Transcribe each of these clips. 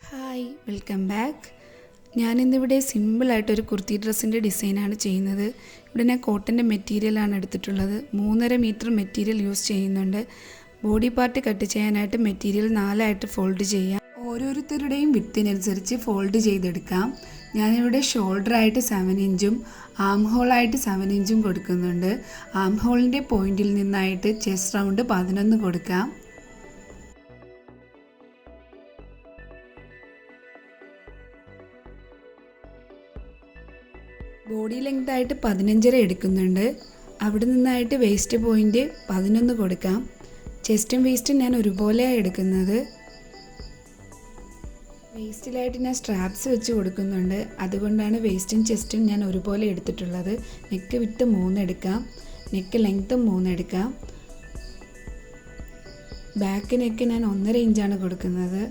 Hi, welcome back. ഞാനിന്നിവിടെ സിമ്പിളായിട്ടൊരു കുർത്തി ഡ്രസ്സിൻ്റെ ഡിസൈനാണ് ചെയ്യുന്നത്. ഇവിടെ ഞാൻ കോട്ടൻ്റെ മെറ്റീരിയലാണ് എടുത്തിട്ടുള്ളത്. 3.5 മീറ്റർ മെറ്റീരിയൽ യൂസ് ചെയ്യുന്നുണ്ട്. ബോഡി പാർട്ട് കട്ട് ചെയ്യാനായിട്ട് മെറ്റീരിയൽ 4ആയിട്ട് ഫോൾഡ് ചെയ്യാം. ഓരോരുത്തരുടെയും വിഡ്ത്തിനനുസരിച്ച് ഫോൾഡ് ചെയ്തെടുക്കാം. ഞാനിവിടെ ഷോൾഡറായിട്ട് 7 ഇഞ്ചും ആം ഹോളായിട്ട് 7 ഇഞ്ചും കൊടുക്കുന്നുണ്ട്. ആം ഹോളിൻ്റെ പോയിൻറ്റിൽ നിന്നായിട്ട് ചെസ്റ്റ് റൗണ്ട് 11 കൊടുക്കാം. ബോഡി ലെങ്ത് ആയിട്ട് 15.5 എടുക്കുന്നുണ്ട്. അവിടെ നിന്നായിട്ട് വേസ്റ്റ് പോയിൻ്റ് 11 കൊടുക്കാം. ചെസ്റ്റും വേസ്റ്റും ഞാൻ ഒരുപോലെയാണ് എടുക്കുന്നത്. വേസ്റ്റിലായിട്ട് ഞാൻ സ്ട്രാപ്സ് വെച്ച് കൊടുക്കുന്നുണ്ട്. അതുകൊണ്ടാണ് വേസ്റ്റും ചെസ്റ്റും ഞാൻ ഒരുപോലെ എടുത്തിട്ടുള്ളത്. നെക്ക് വിട്ട് 3 എടുക്കാം. നെക്ക് ലെങ്ത്ത് 3 എടുക്കാം. ബാക്ക് നെക്ക് ഞാൻ 1.5 ഇഞ്ചാണ് കൊടുക്കുന്നത്.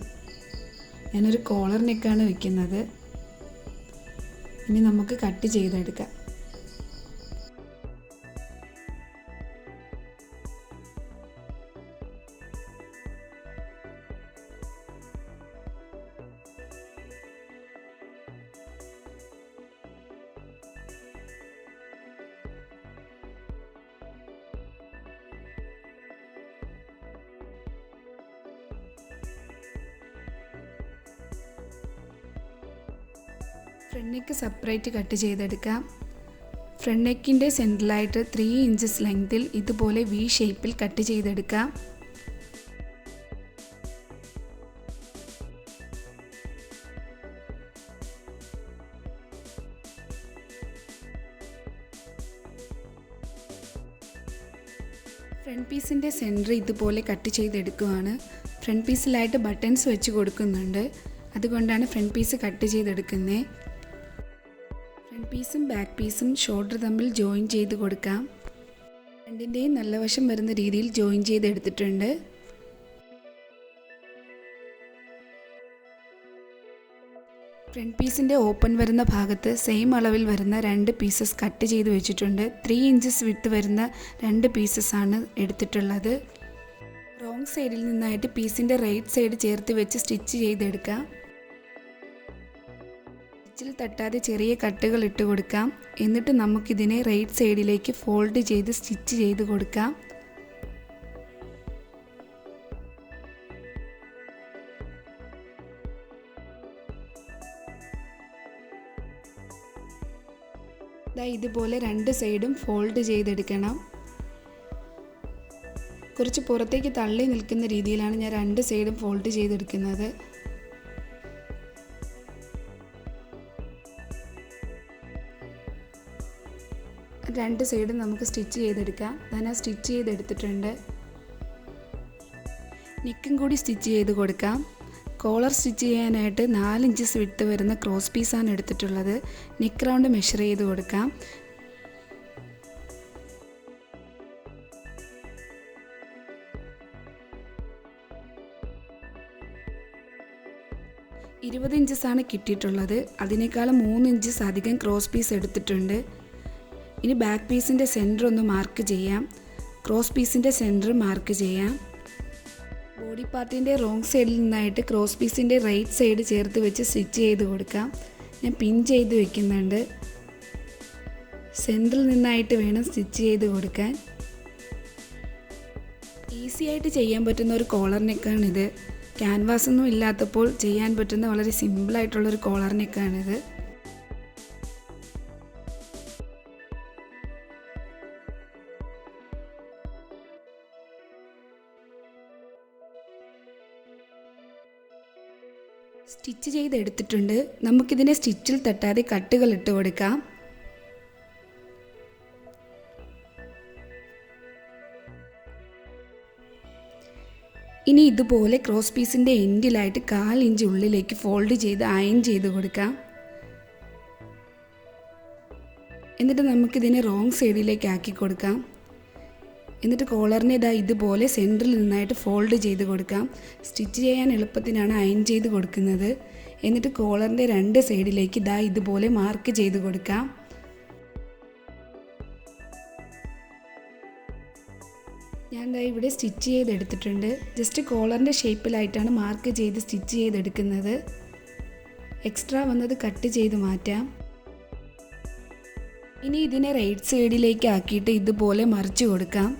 ഞാനൊരു കോളർ നെക്കാണ് വയ്ക്കുന്നത്. ഇനി നമുക്ക് കട്ട് ചെയ്തെടുക്കാം. ഫ്രണ്ട് നെക്ക് സെപ്പറേറ്റ് കട്ട് ചെയ്തെടുക്കാം. ഫ്രണ്ട് നെക്കിൻ്റെ സെൻറ്ററിലായിട്ട് 3 ഇഞ്ചസ് ലെങ്തിൽ ഇതുപോലെ വി ഷേപ്പിൽ കട്ട് ചെയ്തെടുക്കാം. ഫ്രണ്ട് പീസിൻ്റെ സെൻറ്റർ ഇതുപോലെ കട്ട് ചെയ്തെടുക്കുകയാണ്. ഫ്രണ്ട് പീസിലായിട്ട് ബട്ടൺസ് വെച്ച് കൊടുക്കുന്നുണ്ട്. അതുകൊണ്ടാണ് ഫ്രണ്ട് പീസ് കട്ട് ചെയ്തെടുക്കുന്നത്. ഫ്രണ്ട് പീസും ബാക്ക് പീസും ഷോൾഡർ തമ്മിൽ ജോയിൻ ചെയ്ത് കൊടുക്കാം. രണ്ടിൻ്റെയും നല്ല വശം വരുന്ന രീതിയിൽ ജോയിൻ ചെയ്തെടുത്തിട്ടുണ്ട്. ഫ്രണ്ട് പീസിൻ്റെ ഓപ്പൺ വരുന്ന ഭാഗത്ത് സെയിം അളവിൽ വരുന്ന 2 പീസസ് കട്ട് ചെയ്ത് വെച്ചിട്ടുണ്ട്. 3 ഇഞ്ചസ് വിട്ട് വരുന്ന 2 പീസസാണ് എടുത്തിട്ടുള്ളത്. റോങ് സൈഡിൽ നിന്നായിട്ട് പീസിൻ്റെ റൈറ്റ് സൈഡ് ചേർത്ത് വെച്ച് സ്റ്റിച്ച് ചെയ്തെടുക്കാം. സ്റ്റിച്ചിൽ തട്ടാതെ ചെറിയ കട്ടുകൾ ഇട്ട് കൊടുക്കാം. എന്നിട്ട് നമുക്കിതിനെ റൈറ്റ് സൈഡിലേക്ക് ഫോൾഡ് ചെയ്ത് സ്റ്റിച്ച് ചെയ്ത് കൊടുക്കാം. ഇതുപോലെ 2 സൈഡും ഫോൾഡ് ചെയ്തെടുക്കണം. കുറച്ച് പുറത്തേക്ക് തള്ളി നിൽക്കുന്ന രീതിയിലാണ് ഞാൻ 2 സൈഡും ഫോൾഡ് ചെയ്തെടുക്കുന്നത്. രണ്ട് സൈഡും നമുക്ക് സ്റ്റിച്ച് ചെയ്തെടുക്കാം. ഞാൻ സ്റ്റിച്ച് ചെയ്തെടുത്തിട്ടുണ്ട്. നെക്കും കൂടി സ്റ്റിച്ച് ചെയ്ത് കൊടുക്കാം. കോളർ സ്റ്റിച്ച് ചെയ്യാനായിട്ട് 4 ഇഞ്ചസ് വിട്ട് വരുന്ന ക്രോസ് പീസാണ് എടുത്തിട്ടുള്ളത്. നെക്ക് റൗണ്ട് മെഷർ ചെയ്ത് കൊടുക്കാം. ഇരുപത് ഇഞ്ചസാണ് കിട്ടിയിട്ടുള്ളത്. അതിനേക്കാളും 3 ഇഞ്ചസ് അധികം ക്രോസ് പീസ് എടുത്തിട്ടുണ്ട്. ഇനി ബാക്ക് പീസിൻ്റെ സെൻറ്റർ ഒന്ന് മാർക്ക് ചെയ്യാം. ക്രോസ് പീസിൻ്റെ സെൻറ്റർ മാർക്ക് ചെയ്യാം. ബോഡി പാർട്ടിൻ്റെ റോങ് സൈഡിൽ നിന്നായിട്ട് ക്രോസ് പീസിൻ്റെ റൈറ്റ് സൈഡ് ചേർത്ത് വെച്ച് സ്റ്റിച്ച് ചെയ്ത് കൊടുക്കാം. ഞാൻ പിൻ ചെയ്ത് വെക്കുന്നുണ്ട്. സെൻറ്ററിൽ നിന്നായിട്ട് വേണം സ്റ്റിച്ച് ചെയ്ത് കൊടുക്കാൻ. ഈസി ആയിട്ട് ചെയ്യാൻ പറ്റുന്ന ഒരു കോളർ നെക്കാണിത്. ക്യാൻവാസ് ഒന്നും ഇല്ലാത്തപ്പോൾ ചെയ്യാൻ പറ്റുന്ന വളരെ സിമ്പിളായിട്ടുള്ളൊരു കോളർ നെക്കാണിത്. സ്റ്റിച്ച് ചെയ്തെടുത്തിട്ടുണ്ട്. നമുക്കിതിനെ സ്റ്റിച്ചിൽ തട്ടാതെ കട്ടുകൾ ഇട്ട് കൊടുക്കാം. ഇനി ഇതുപോലെ ക്രോസ് പീസിൻ്റെ എൻഡിലായിട്ട് 1/4 ഇഞ്ച് ഉള്ളിലേക്ക് ഫോൾഡ് ചെയ്ത് അയൺ ചെയ്ത് കൊടുക്കാം. എന്നിട്ട് നമുക്കിതിനെ റോങ് സൈഡിലേക്ക് ആക്കി കൊടുക്കാം. എന്നിട്ട് കോളറിനെ ഇതുപോലെ സെൻറ്ററിൽ നിന്നായിട്ട് ഫോൾഡ് ചെയ്ത് കൊടുക്കാം. സ്റ്റിച്ച് ചെയ്യാൻ എളുപ്പത്തിനാണ് അയൺ ചെയ്ത് കൊടുക്കുന്നത്. എന്നിട്ട് കോളറിൻ്റെ 2 സൈഡിലേക്ക് ഇതുപോലെ മാർക്ക് ചെയ്ത് കൊടുക്കാം. ഞാൻ ഇവിടെ സ്റ്റിച്ച് ചെയ്തെടുത്തിട്ടുണ്ട്. ജസ്റ്റ് കോളറിൻ്റെ ഷേപ്പിലായിട്ടാണ് മാർക്ക് ചെയ്ത് സ്റ്റിച്ച് ചെയ്തെടുക്കുന്നത്. എക്സ്ട്രാ വന്നത് കട്ട് ചെയ്ത് മാറ്റാം. ഇനി ഇതിനെ റൈറ്റ് സൈഡിലേക്ക് ആക്കിയിട്ട് ഇതുപോലെ മറിച്ച് കൊടുക്കാം.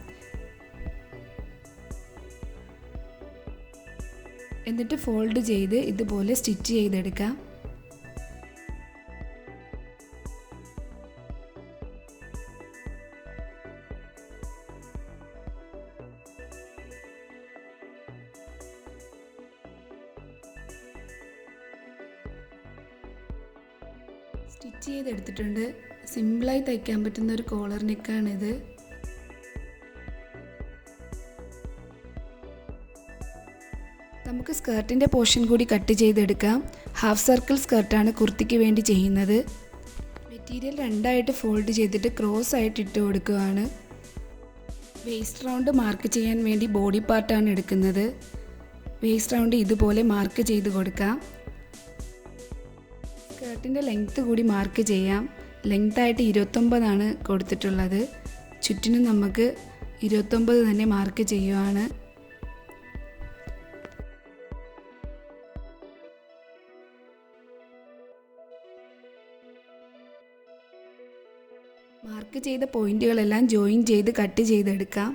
എന്നിട്ട് ഫോൾഡ് ചെയ്ത് ഇതുപോലെ സ്റ്റിച്ച് ചെയ്തെടുക്കാം. സ്റ്റിച്ച് ചെയ്തെടുത്തിട്ടുണ്ട്. സിമ്പിളായി തയ്ക്കാൻ പറ്റുന്ന ഒരു കോളർ നെക്കാണിത്. നമുക്ക് സ്കേർട്ടിൻ്റെ പോർഷൻ കൂടി കട്ട് ചെയ്തെടുക്കാം. ഹാഫ് സർക്കിൾ സ്കേർട്ടാണ് കുർത്തിക്ക് വേണ്ടി ചെയ്യുന്നത്. മെറ്റീരിയൽ രണ്ടായിട്ട് ഫോൾഡ് ചെയ്തിട്ട് ക്രോസ് ആയിട്ട് ഇട്ട് കൊടുക്കുകയാണ്. വേസ്റ്റ് റൗണ്ട് മാർക്ക് ചെയ്യാൻ വേണ്ടി ബോഡി പാർട്ടാണ് എടുക്കുന്നത്. വേസ്റ്റ് റൗണ്ട് ഇതുപോലെ മാർക്ക് ചെയ്ത് കൊടുക്കാം. സ്കേർട്ടിൻ്റെ ലെങ്ത്ത് കൂടി മാർക്ക് ചെയ്യാം. ലെങ്ത്തായിട്ട് 29 കൊടുത്തിട്ടുള്ളത്. ചുറ്റിനും നമുക്ക് 29 തന്നെ മാർക്ക് ചെയ്യുവാണ്. മാർക്ക് ചെയ്ത പോയിന്റുകളെല്ലാം ജോയിൻ ചെയ്ത് കട്ട് ചെയ്തെടുക്കാം.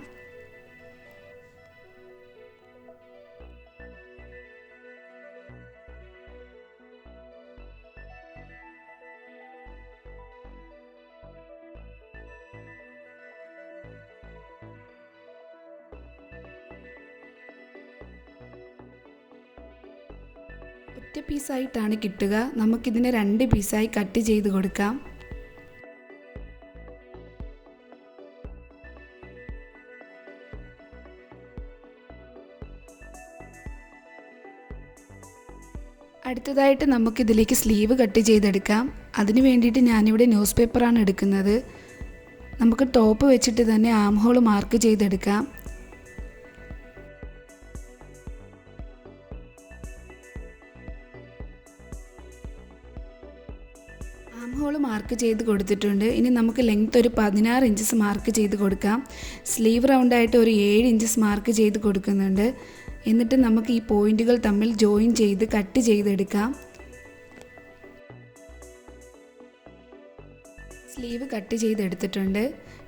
ഒറ്റ പീസായിട്ടാണ് കിട്ടുക. നമുക്കിതിനെ 2 പീസായി കട്ട് ചെയ്ത് കൊടുക്കാം. അടുത്തതായിട്ട് നമുക്കിതിലേക്ക് സ്ലീവ് കട്ട് ചെയ്തെടുക്കാം. അതിന് വേണ്ടിയിട്ട് ഞാനിവിടെ ന്യൂസ് പേപ്പറാണ് എടുക്കുന്നത്. നമുക്ക് ടോപ്പ് വെച്ചിട്ട് തന്നെ ആം ഹോൾ മാർക്ക് ചെയ്തെടുക്കാം. ആം ഹോൾ മാർക്ക് ചെയ്ത് കൊടുത്തിട്ടുണ്ട്. ഇനി നമുക്ക് ലെങ്ത് ഒരു 16 ഇഞ്ചസ് മാർക്ക് ചെയ്ത് കൊടുക്കാം. സ്ലീവ് റൗണ്ടായിട്ട് ഒരു 7 ഇഞ്ചസ് മാർക്ക് ചെയ്ത് കൊടുക്കുന്നുണ്ട്. എന്നിട്ട് നമുക്ക് ഈ പോയിന്റുകൾ തമ്മിൽ ജോയിൻ ചെയ്ത് കട്ട് ചെയ്തെടുക്കാം. സ്ലീവ് കട്ട് ചെയ്തെടുത്തിട്ടുണ്ട്.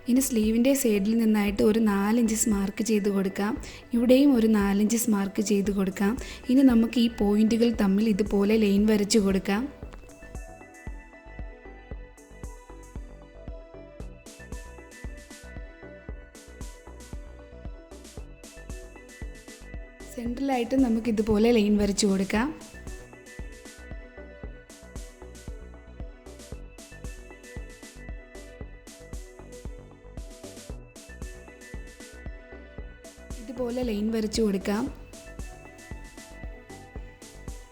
ഇനി സ്ലീവിൻ്റെ സൈഡിൽ നിന്നായിട്ട് ഒരു 4 ഇഞ്ചസ് മാർക്ക് ചെയ്ത് കൊടുക്കാം. ഇവിടെയും ഒരു 4 ഇഞ്ചസ് മാർക്ക് ചെയ്ത് കൊടുക്കാം. ഇനി നമുക്ക് ഈ പോയിന്റുകൾ തമ്മിൽ ഇതുപോലെ ലൈൻ വരച്ച് കൊടുക്കാം. സെൻട്രലായിട്ട് നമുക്കിതുപോലെ ലൈൻ വരച്ച് കൊടുക്കാം. ഇതുപോലെ ലൈൻ വരച്ച് കൊടുക്കാം.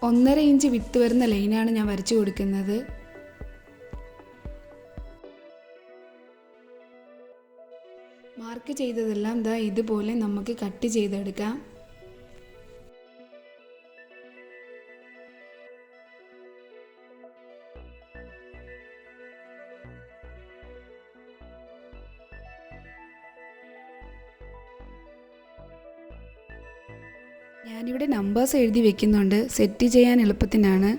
1.5 ഇഞ്ച് വിട്ട് വരുന്ന ലൈനാണ് ഞാൻ വരച്ച് കൊടുക്കുന്നത്. മാർക്ക് ചെയ്തതെല്ലാം ദാ ഇതുപോലെ നമുക്ക് കട്ട് ചെയ്തെടുക്കാം. ഞാനിവിടെ നമ്പേഴ്സ് എഴുതി വെക്കുന്നുണ്ട്, സെറ്റ് ചെയ്യാൻ എളുപ്പത്തിനാണ്.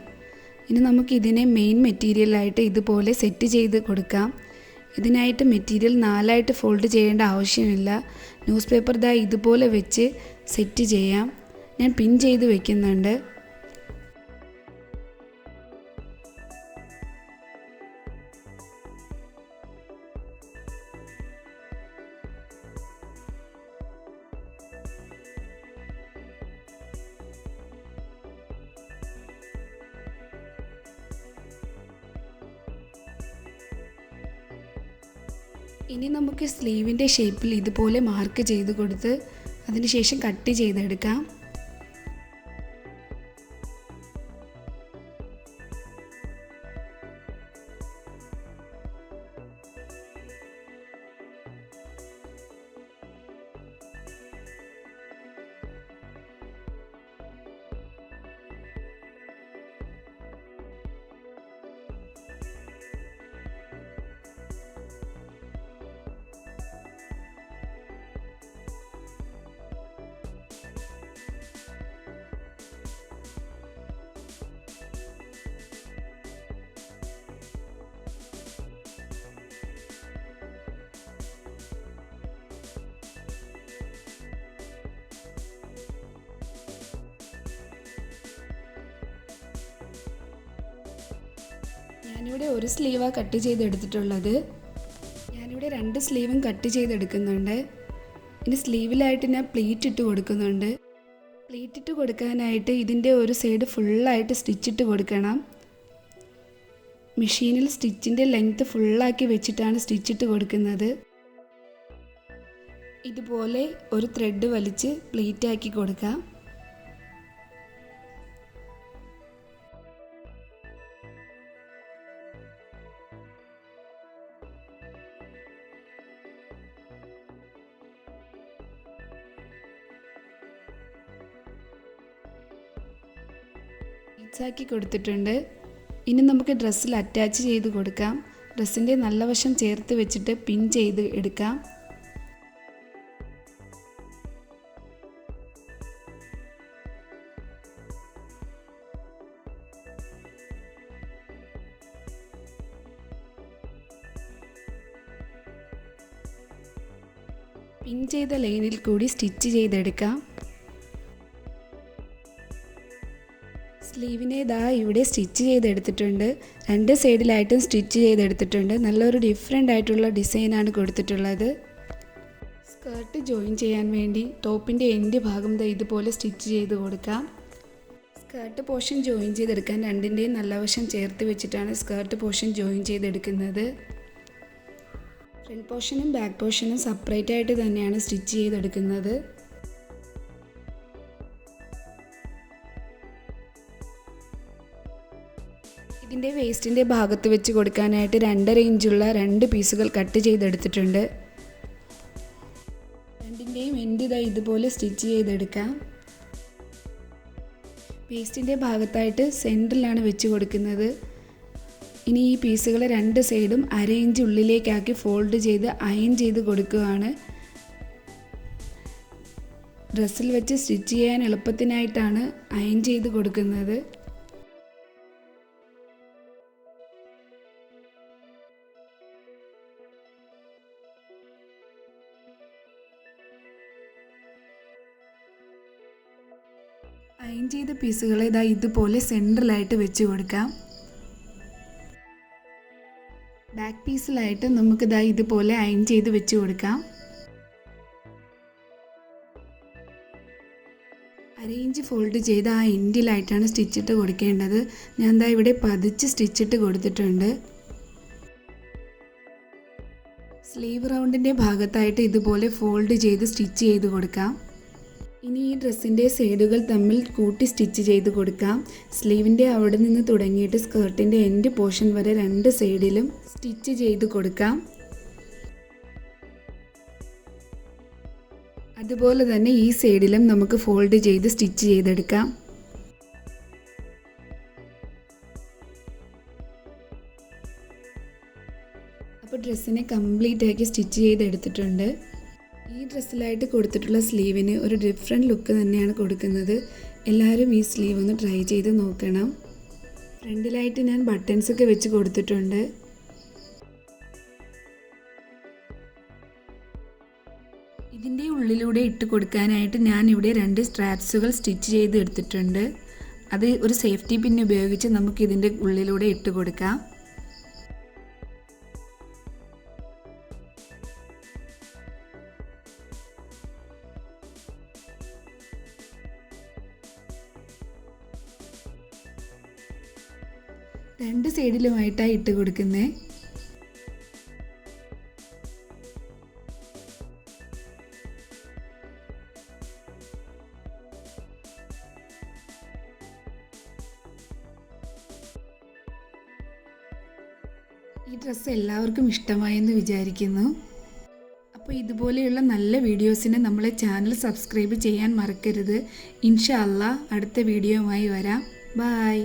ഇനി നമുക്ക് ഇതിനെ മെയിൻ മെറ്റീരിയലായിട്ട് ഇതുപോലെ സെറ്റ് ചെയ്ത് കൊടുക്കാം. ഇതിനായിട്ട് മെറ്റീരിയൽ 4ആയിട്ട് ഫോൾഡ് ചെയ്യേണ്ട ആവശ്യമില്ല. ന്യൂസ് പേപ്പർ ദാ ഇതുപോലെ വെച്ച് സെറ്റ് ചെയ്യാം. ഞാൻ പിൻ ചെയ്ത് വെക്കുന്നുണ്ട്. ഇനി നമുക്ക് സ്ലീവിൻ്റെ ഷേപ്പിൽ ഇതുപോലെ മാർക്ക് ചെയ്ത് കൊടുത്ത് അതിനുശേഷം കട്ട് ചെയ്തെടുക്കാം. ഞാനിവിടെ ഒരു സ്ലീവാണ് കട്ട് ചെയ്തെടുത്തിട്ടുള്ളത്. ഞാനിവിടെ 2 സ്ലീവും കട്ട് ചെയ്തെടുക്കുന്നുണ്ട്. ഇനി സ്ലീവിലായിട്ട് ഞാൻ പ്ലീറ്റ് ഇട്ട് കൊടുക്കുന്നുണ്ട്. പ്ലീറ്റ് ഇട്ട് കൊടുക്കാനായിട്ട് ഇതിൻ്റെ ഒരു സൈഡ് ഫുള്ളായിട്ട് സ്റ്റിച്ചിട്ട് കൊടുക്കണം. മെഷീനിൽ സ്റ്റിച്ചിൻ്റെ ലെങ്ത്ത് ഫുള്ളാക്കി വെച്ചിട്ടാണ് സ്റ്റിച്ചിട്ട് കൊടുക്കുന്നത്. ഇതുപോലെ ഒരു ത്രെഡ് വലിച്ച് പ്ലീറ്റ് ആക്കി കൊടുക്കാം. ആക്കി കൊടുത്തിട്ടുണ്ട്. ഇനി നമുക്ക് ഡ്രസ്സിൽ അറ്റാച്ച് ചെയ്ത് കൊടുക്കാം. ഡ്രസ്സിൻ്റെ നല്ല വശം ചേർത്ത് വെച്ചിട്ട് പിൻ ചെയ്ത് എടുക്കാം. പിൻ ചെയ്ത ലൈനിൽ കൂടി സ്റ്റിച്ച് ചെയ്തെടുക്കാം. സ്ലീവിനെ ഇവിടെ സ്റ്റിച്ച് ചെയ്തെടുത്തിട്ടുണ്ട്. 2 സൈഡിലായിട്ടും സ്റ്റിച്ച് ചെയ്തെടുത്തിട്ടുണ്ട്. നല്ലൊരു ഡിഫറെൻ്റ് ആയിട്ടുള്ള ഡിസൈനാണ് കൊടുത്തിട്ടുള്ളത്. സ്കേർട്ട് ജോയിൻ ചെയ്യാൻ വേണ്ടി ടോപ്പിൻ്റെ എൻഡ് ഭാഗം ഇതുപോലെ സ്റ്റിച്ച് ചെയ്ത് കൊടുക്കാം. സ്കേർട്ട് പോർഷൻ ജോയിൻ ചെയ്തെടുക്കാൻ 2ൻ്റെയും നല്ല വശം ചേർത്ത് വെച്ചിട്ടാണ് സ്കേർട്ട് പോർഷൻ ജോയിൻ ചെയ്തെടുക്കുന്നത്. ഫ്രണ്ട് പോർഷനും ബാക്ക് പോർഷനും സെപ്പറേറ്റ് ആയിട്ട് തന്നെയാണ് സ്റ്റിച്ച് ചെയ്തെടുക്കുന്നത്. ഇതിൻ്റെ വേസ്റ്റിൻ്റെ ഭാഗത്ത് വെച്ച് കൊടുക്കാനായിട്ട് 2.5 ഇഞ്ചുള്ള 2 പീസുകൾ കട്ട് ചെയ്തെടുത്തിട്ടുണ്ട്. 2ൻ്റെയും എൻഡ് ഇതുപോലെ സ്റ്റിച്ച് ചെയ്തെടുക്കാം. വേസ്റ്റിൻ്റെ ഭാഗത്തായിട്ട് സെൻറ്ററിലാണ് വെച്ച് കൊടുക്കുന്നത്. ഇനി ഈ പീസുകൾ 2 സൈഡും 1/2 ഇഞ്ച് ഉള്ളിലേക്കാക്കി ഫോൾഡ് ചെയ്ത് അയൺ ചെയ്ത് കൊടുക്കുകയാണ്. ഡ്രസ്സിൽ വെച്ച് സ്റ്റിച്ച് ചെയ്യാൻ എളുപ്പത്തിനായിട്ടാണ് അയൺ ചെയ്ത് കൊടുക്കുന്നത്. അയൺ ചെയ്ത പീസുകളെ ഇതുപോലെ സെൻട്രലായിട്ട് വെച്ച് കൊടുക്കാം. ബാക്ക് പീസിലായിട്ട് നമുക്ക് ഇതുപോലെ അയൺ ചെയ്ത് വെച്ച് കൊടുക്കാം. 1/2 ഇഞ്ച് ഫോൾഡ് ചെയ്ത് ആ എൻഡിലായിട്ടാണ് സ്റ്റിച്ചിട്ട് കൊടുക്കേണ്ടത്. ഞാൻ ഇവിടെ പതിച്ച് സ്റ്റിച്ചിട്ട് കൊടുത്തിട്ടുണ്ട്. സ്ലീവ് റൗണ്ടിൻ്റെ ഭാഗത്തായിട്ട് ഇതുപോലെ ഫോൾഡ് ചെയ്ത് സ്റ്റിച്ച് ചെയ്ത് കൊടുക്കാം. ഇനി ഈ ഡ്രസ്സിൻ്റെ സൈഡുകൾ തമ്മിൽ കൂട്ടി സ്റ്റിച്ച് ചെയ്ത് കൊടുക്കാം. സ്ലീവിൻ്റെ അവിടെ നിന്ന് തുടങ്ങിയിട്ട് സ്കേർട്ടിൻ്റെ എൻഡ് പോർഷൻ വരെ 2 സൈഡിലും സ്റ്റിച്ച് ചെയ്ത് കൊടുക്കാം. അതുപോലെ തന്നെ ഈ സൈഡിലും നമുക്ക് ഫോൾഡ് ചെയ്ത് സ്റ്റിച്ച് ചെയ്തെടുക്കാം. അപ്പോൾ ഡ്രസ്സിനെ കംപ്ലീറ്റ് ആക്കി സ്റ്റിച്ച് ചെയ്തെടുത്തിട്ടുണ്ട്. ഈ ഡ്രസ്സിലായിട്ട് കൊടുത്തിട്ടുള്ള സ്ലീവിന് ഒരു ഡിഫറെൻറ്റ് ലുക്ക് തന്നെയാണ് കൊടുക്കുന്നത്. എല്ലാവരും ഈ സ്ലീവ് ഒന്ന് ട്രൈ ചെയ്ത് നോക്കണം. ഫ്രണ്ടിലായിട്ട് ഞാൻ ബട്ടൺസൊക്കെ വെച്ച് കൊടുത്തിട്ടുണ്ട്. ഇതിൻ്റെ ഉള്ളിലൂടെ ഇട്ട് കൊടുക്കാനായിട്ട് ഞാൻ ഇവിടെ 2 സ്ട്രാപ്സുകൾ സ്റ്റിച്ച് ചെയ്ത് എടുത്തിട്ടുണ്ട്. അത് ഒരു സേഫ്റ്റി പിൻ ഉപയോഗിച്ച് നമുക്ക് ഇതിൻ്റെ ഉള്ളിലൂടെ ഇട്ട് കൊടുക്കാം. രണ്ട് സൈഡിലുമായിട്ടാണ് ഇട്ട് കൊടുക്കുന്നത്. ഈ ഡ്രസ്സ് എല്ലാവർക്കും ഇഷ്ടമായെന്ന് വിചാരിക്കുന്നു. അപ്പോൾ ഇതുപോലെയുള്ള നല്ല വീഡിയോസിന് നമ്മളെ ചാനൽ സബ്സ്ക്രൈബ് ചെയ്യാൻ മറക്കരുത്. ഇൻഷാ അല്ലാഹ് അടുത്ത വീഡിയോയുമായി വരാം. ബൈ.